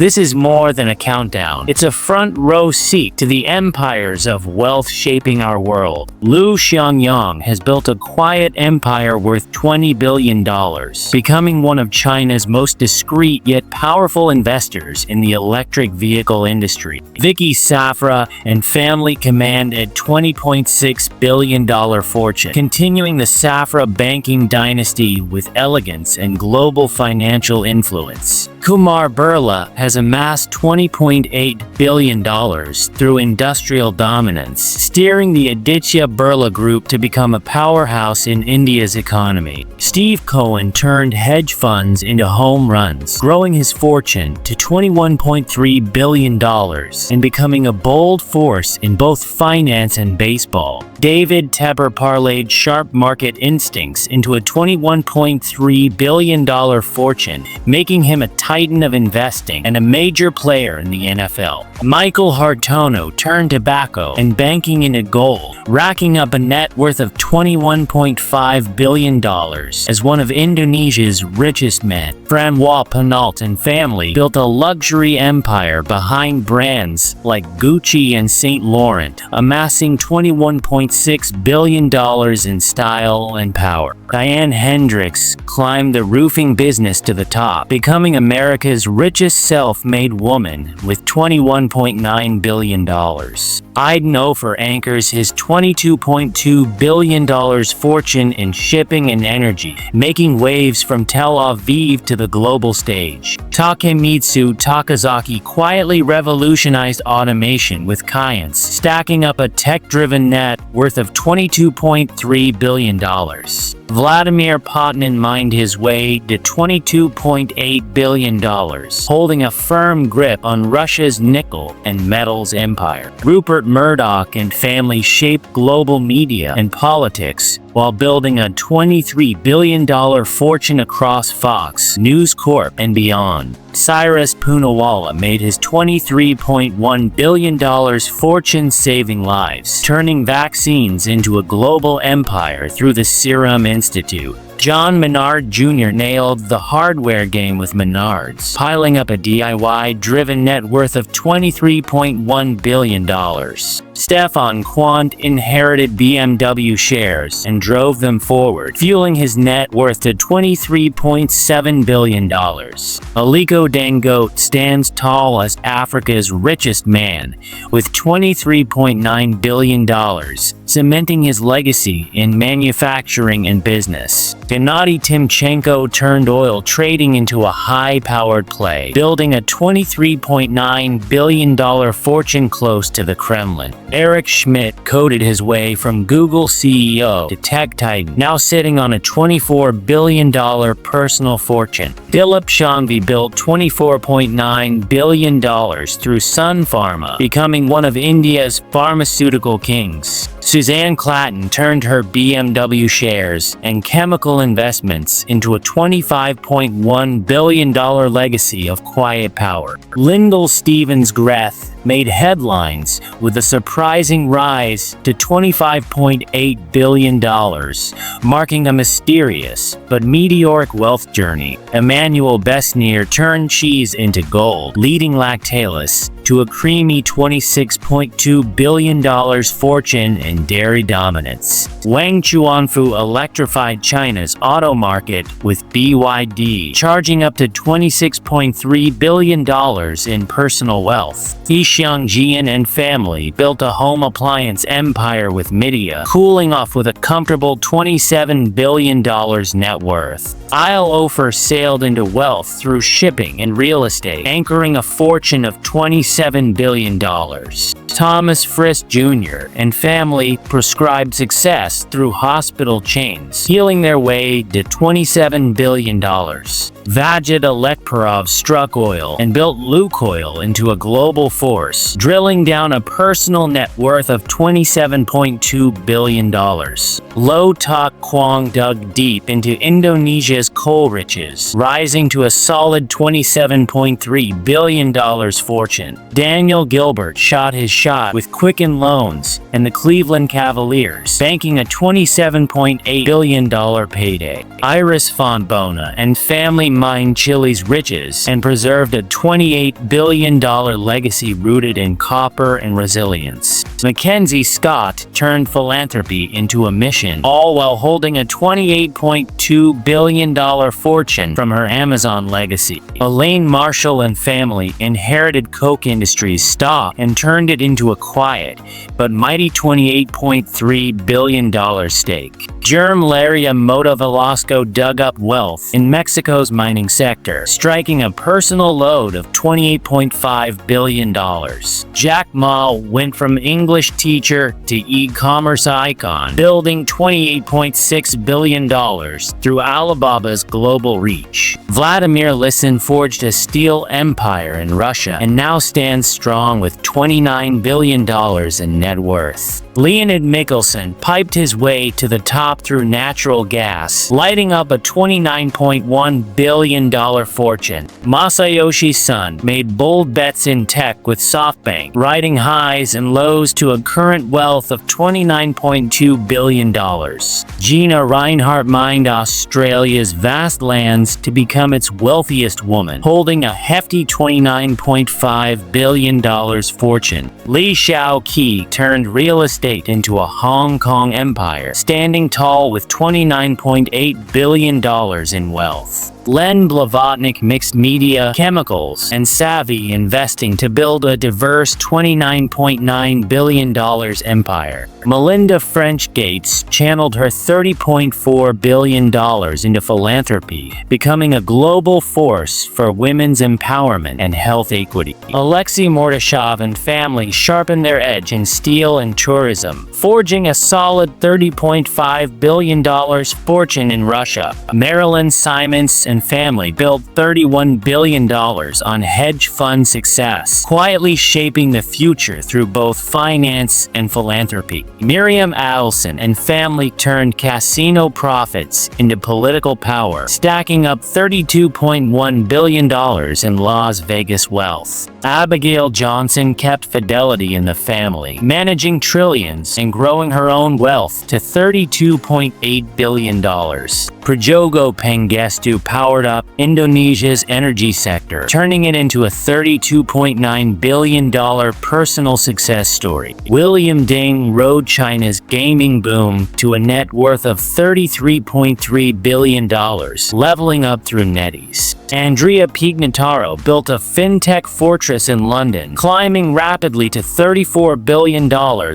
This is more than a countdown. It's a front-row seat to the empires of wealth shaping our world. Liu Xiangyang has built a quiet empire worth $20 billion, becoming one of China's most discreet yet powerful investors in the electric vehicle industry. Vicky Safra and family command a $20.6 billion fortune, continuing the Safra banking dynasty with elegance and global financial influence. Kumar Birla has amassed $20.8 billion through industrial dominance, steering the Aditya Birla Group to become a powerhouse in India's economy. Steve Cohen turned hedge funds into home runs, growing his fortune to $21.3 billion and becoming a bold force in both finance and baseball. David Tepper parlayed sharp market instincts into a $21.3 billion fortune, making him a titan of investing and a major player in the NFL. Michael Hartono turned tobacco and banking into gold, racking up a net worth of $21.5 billion as one of Indonesia's richest men. Francois Pinault and family built a luxury empire behind brands like Gucci and Saint Laurent, amassing $21.6 billion in style and power. Diane Hendricks climbed the roofing business to the top, becoming America's richest self-made woman with $21.9 billion. Aiden Ofer anchors his $22.2 billion fortune in shipping and energy, making waves from Tel Aviv to the global stage. Takemitsu Takazaki quietly revolutionized automation with Kayence, stacking up a tech-driven net worth of $22.3 billion. Vladimir Potnin mined his way to $22.8 billion, holding a firm grip on Russia's nickel and metals empire. Rupert Murdoch and family shaped global media and politics while building a $23 billion fortune across Fox, News Corp, and beyond. Cyrus Poonawalla made his $23.1 billion fortune saving lives, turning vaccines into a global empire through the Serum Institute. John Menard Jr. nailed the hardware game with Menards, piling up a DIY-driven net worth of $23.1 billion. Stefan Quandt inherited BMW shares and drove them forward, fueling his net worth to $23.7 billion. Aliko Dangote stands tall as Africa's richest man, with $23.9 billion, cementing his legacy in manufacturing and business. Gennady Timchenko turned oil trading into a high-powered play, building a $23.9 billion fortune close to the Kremlin. Eric Schmidt coded his way from Google CEO to tech titan, now sitting on a $24 billion personal fortune. Dilip Shanghvi built $24.9 billion through Sun Pharma, becoming one of India's pharmaceutical kings. Suzanne Clatton turned her BMW shares and chemical investments into a $25.1 billion legacy of quiet power. Lyndall Stevens Greth made headlines with a surprising rise to $25.8 billion, marking a mysterious but meteoric wealth journey. Emmanuel Besnier turned cheese into gold, leading Lactalis to a creamy $26.2 billion fortune in dairy dominance. Wang Chuanfu electrified China's auto market with BYD, charging up to $26.3 billion in personal wealth. He Xiangjian and family built a home appliance empire with Midea, cooling off with a comfortable $27 billion net worth. Isle Ofer sailed into wealth through shipping and real estate, anchoring a fortune of $27 billion. Thomas Frist Jr. and family prescribed success through hospital chains, healing their way to $27 billion. Vajid Alekperov struck oil and built Lukoil into a global force, drilling down a personal net worth of $27.2 billion. Lo Tak Kwang dug deep into Indonesia's coal riches, rising to a solid $27.3 billion fortune. Daniel Gilbert shot his shot shot with Quicken Loans and the Cleveland Cavaliers, banking a $27.8 billion payday. Iris Fontbona and family mined Chile's riches and preserved a $28 billion legacy rooted in copper and resilience. Mackenzie Scott turned philanthropy into a mission, all while holding a $28.2 billion fortune from her Amazon legacy. Elaine Marshall and family inherited Koch Industries stock and turned it into a quiet but mighty $28.3 billion stake. Germ-Laria Mota Velasco dug up wealth in Mexico's mining sector, striking a personal lode of $28.5 billion. Jack Ma went from English teacher to e-commerce icon, building $28.6 billion through Alibaba's global reach. Vladimir Lisin forged a steel empire in Russia and now stands strong with $29 billion in net worth. Leonid Mikkelsen piped his way to the top through natural gas, lighting up a $29.1 billion fortune. Masayoshi Son made bold bets in tech with SoftBank, riding highs and lows to a current wealth of $29.2 billion. Gina Rinehart mined Australia's vast lands to become its wealthiest woman, holding a hefty $29.5 billion fortune. Li Xiaoqi turned real estate into a Hong Kong empire, standing tall with $29.8 billion in wealth. Len Blavatnik mixed media, chemicals, and savvy investing to build a diverse $29.9 billion empire. Melinda French Gates channeled her $30.4 billion into philanthropy, becoming a global force for women's empowerment and health equity. Alexei Mordashov and family sharpened their edge in steel and tourism, forging a solid $30.5 billion fortune in Russia. Marilyn Simons and family built $31 billion on hedge fund success, quietly shaping the future through both finance and philanthropy. Miriam Adelson and family turned casino profits into political power, stacking up $32.1 billion in Las Vegas wealth. Abigail Johnson kept fidelity in the family, managing trillions and growing her own wealth to $32.8 billion. Prajogo Pangestu powered up Indonesia's energy sector, turning it into a $32.9 billion personal success story. William Ding rode China's gaming boom to a net worth of $33.3 billion, leveling up through NetEase. Andrea Pignataro built a fintech fortress in London, climbing rapidly to $34 billion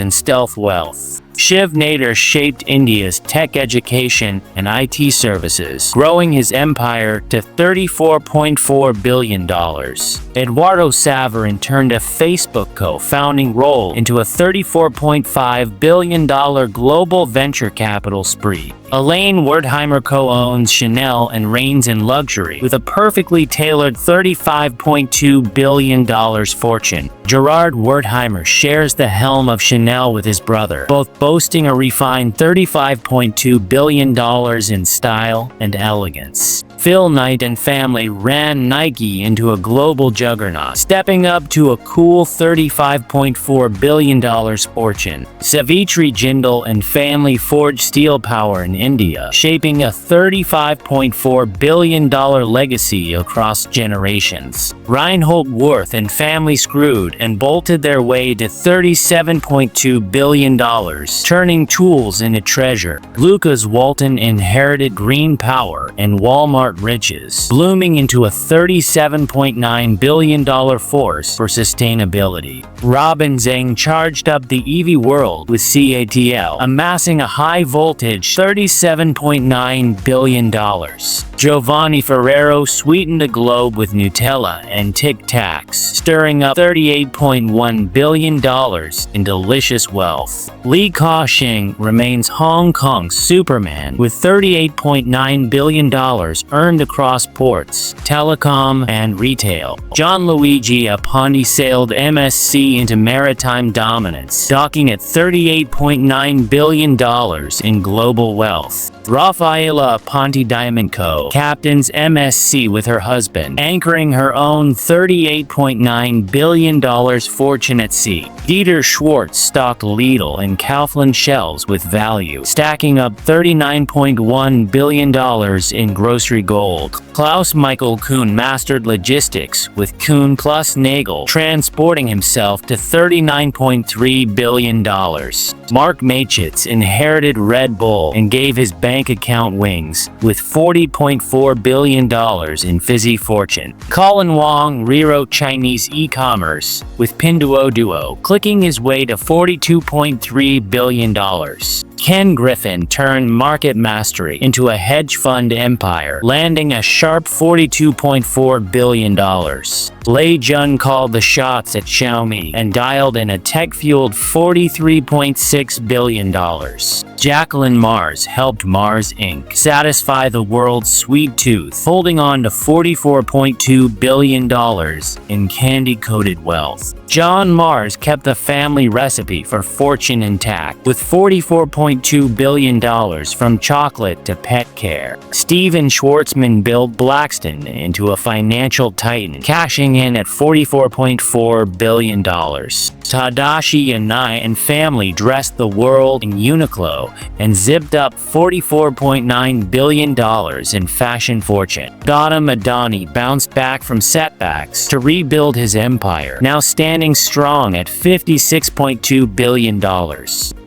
in stealth wealth. Shiv Nader shaped India's tech education and IT services, growing his empire to $34.4 billion. Eduardo Saverin turned a Facebook co-founding role into a $34.5 billion global venture capital spree. Elaine Wertheimer co-owns Chanel and reigns in luxury with a perfectly tailored $35.2 billion fortune. Gerard Wertheimer shares the helm of Chanel with his brother, both boasting a refined $35.2 billion in style and elegance. Phil Knight and family ran Nike into a global juggernaut, stepping up to a cool $35.4 billion fortune. Savitri Jindal and family forged steel power in India, shaping a $35.4 billion legacy across generations. Reinhold Wirth and family screwed and bolted their way to $37.2 billion, turning tools into treasure. Lucas Walton inherited green power and Walmart riches, blooming into a $37.9 billion force for sustainability. Robin Zeng charged up the EV world with CATL, amassing a high-voltage $37.9 billion. Giovanni Ferrero sweetened the globe with Nutella and Tic Tacs, stirring up $38.1 billion in delicious wealth. Li Ka-shing remains Hong Kong's Superman with $38.9 billion earned across ports, telecom, and retail. John Luigi Apandi sailed MSC into maritime dominance, docking at $38.9 billion in global wealth. wealth. Rafaela Ponte-Diamanco captains MSC with her husband, anchoring her own $38.9 billion fortune at sea. Dieter Schwartz stocked Lidl and Kaufland shelves with value, stacking up $39.1 billion in grocery gold. Klaus Michael Kuhn mastered logistics, with Kuhn plus Nagel transporting himself to $39.3 billion. Mark Zuckerberg inherited Red Bull and gave his bank account wings, with $40.4 billion in fizzy fortune. Colin Wong rewrote Chinese e-commerce, with Pinduoduo clicking his way to $42.3 billion. Ken Griffin turned market mastery into a hedge fund empire, landing a sharp $42.4 billion. Lei Jun called the shots at Xiaomi and dialed in a tech-fueled $43.6 billion. Jacqueline Mars helped Mars Inc. satisfy the world's sweet tooth, holding on to $44.2 billion in candy-coated wealth. John Mars kept the family recipe for fortune intact, with $44.2 billion from chocolate to pet care. Steven Schwartzman built Blackstone into a financial titan, cashing in at $44.4 billion. Tadashi Yanai and family dressed the world in Uniqlo and zipped up $44.9 billion in fashion fortune. Gautam Adani bounced back from setbacks to rebuild his empire, now standing strong at $56.2 billion.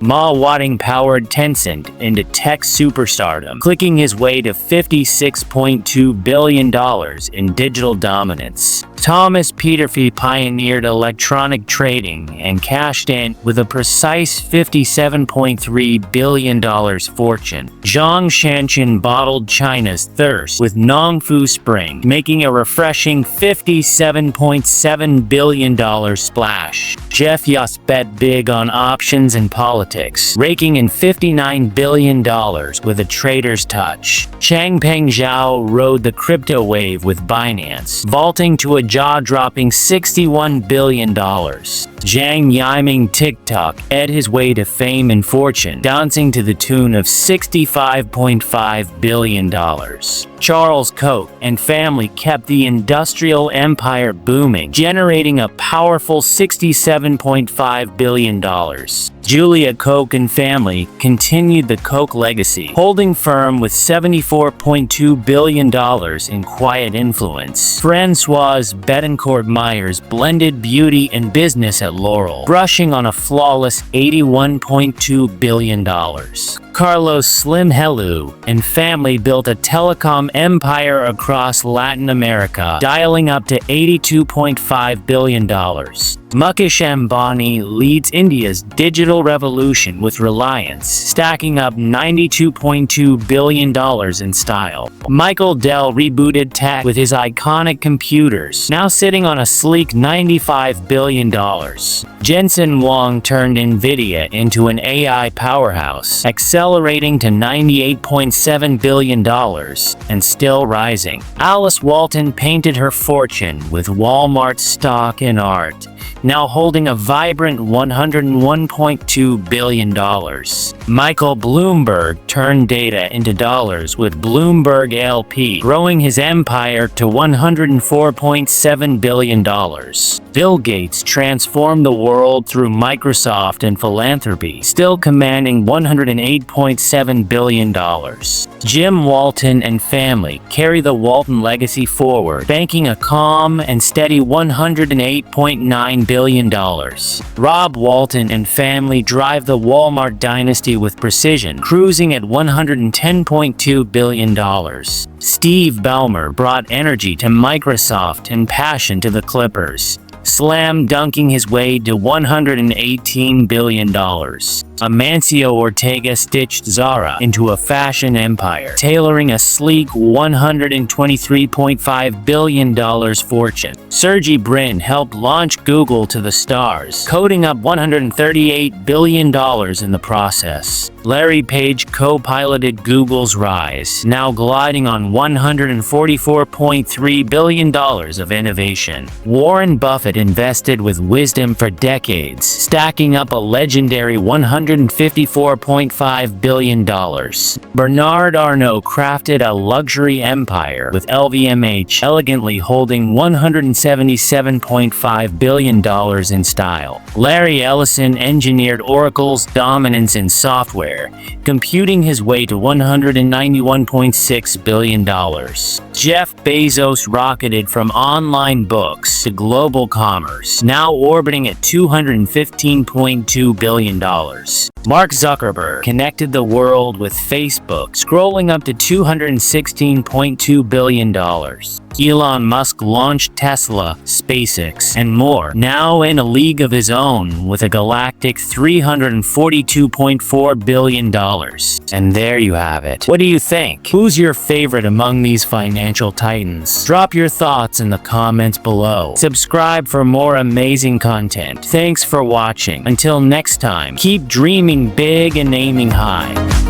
Ma Watting powered Tencent into tech superstardom, clicking his way to $56.2 billion in digital dominance. Thomas Peterffy pioneered electronic trading and cashed in with a precise $57.3 billion fortune. Zhang Shanqian bottled China's thirst with Nongfu Spring, making a refreshing $57.7 billion splash. Jeff Bezos bet big on options and politics, raking in $59 billion with a trader's touch. Changpeng Zhao rode the crypto wave with Binance, vaulting to a jaw-dropping $61 billion. Zhang Yiming TikTok ed his way to fame and fortune, dancing to the tune of $65.5 billion. Charles Koch and family kept the industrial empire booming, generating a powerful $67.5 billion. Julia Koch and family continued the Koch legacy, holding firm with $74.2 billion in quiet influence. Francoise Bettencourt-Meyers blended beauty and business at Laurel, brushing on a flawless $81.2 billion. Carlos Slim Helú and family built a telecom empire across Latin America, dialing up to $82.5 billion. Mukesh Ambani leads India's digital revolution with Reliance, stacking up $92.2 billion in style. Michael Dell rebooted tech with his iconic computers, now sitting on a sleek $95 billion. Jensen Huang turned Nvidia into an AI powerhouse, accelerating to $98.7 billion and still rising. Alice Walton painted her fortune with Walmart stock and art, now holding a vibrant $101.2 billion. Michael Bloomberg turned data into dollars with Bloomberg LP, growing his empire to $104.7 billion. Bill Gates transformed the world through Microsoft and philanthropy, still commanding $108.7 billion. Jim Walton and family carry the Walton legacy forward, banking a calm and steady $108.9 billion. Rob Walton and family drive the Walmart dynasty with precision, cruising at $110.2 billion. Steve Ballmer brought energy to Microsoft and passion to the Clippers, slam dunking his way to $118 billion. Amancio Ortega stitched Zara into a fashion empire, tailoring a sleek $123.5 billion fortune. Sergey Brin helped launch Google to the stars, coding up $138 billion in the process. Larry Page co-piloted Google's rise, now gliding on $144.3 billion of innovation. Warren Buffett invested with wisdom for decades, stacking up a legendary $100 $254.5 billion. Bernard Arnault crafted a luxury empire with LVMH elegantly holding $177.5 billion in style. Larry Ellison engineered Oracle's dominance in software, computing his way to $191.6 billion. Jeff Bezos rocketed from online books to global commerce, now orbiting at $215.2 billion. Mark Zuckerberg connected the world with Facebook, scrolling up to $216.2 billion. Elon Musk launched Tesla, SpaceX, and more, now in a league of his own with a galactic $342.4 billion. And there you have it. What do you think? Who's your favorite among these financial titans? Drop your thoughts in the comments below. Subscribe for more amazing content. Thanks for watching. Until next time, keep dreaming big and aiming high.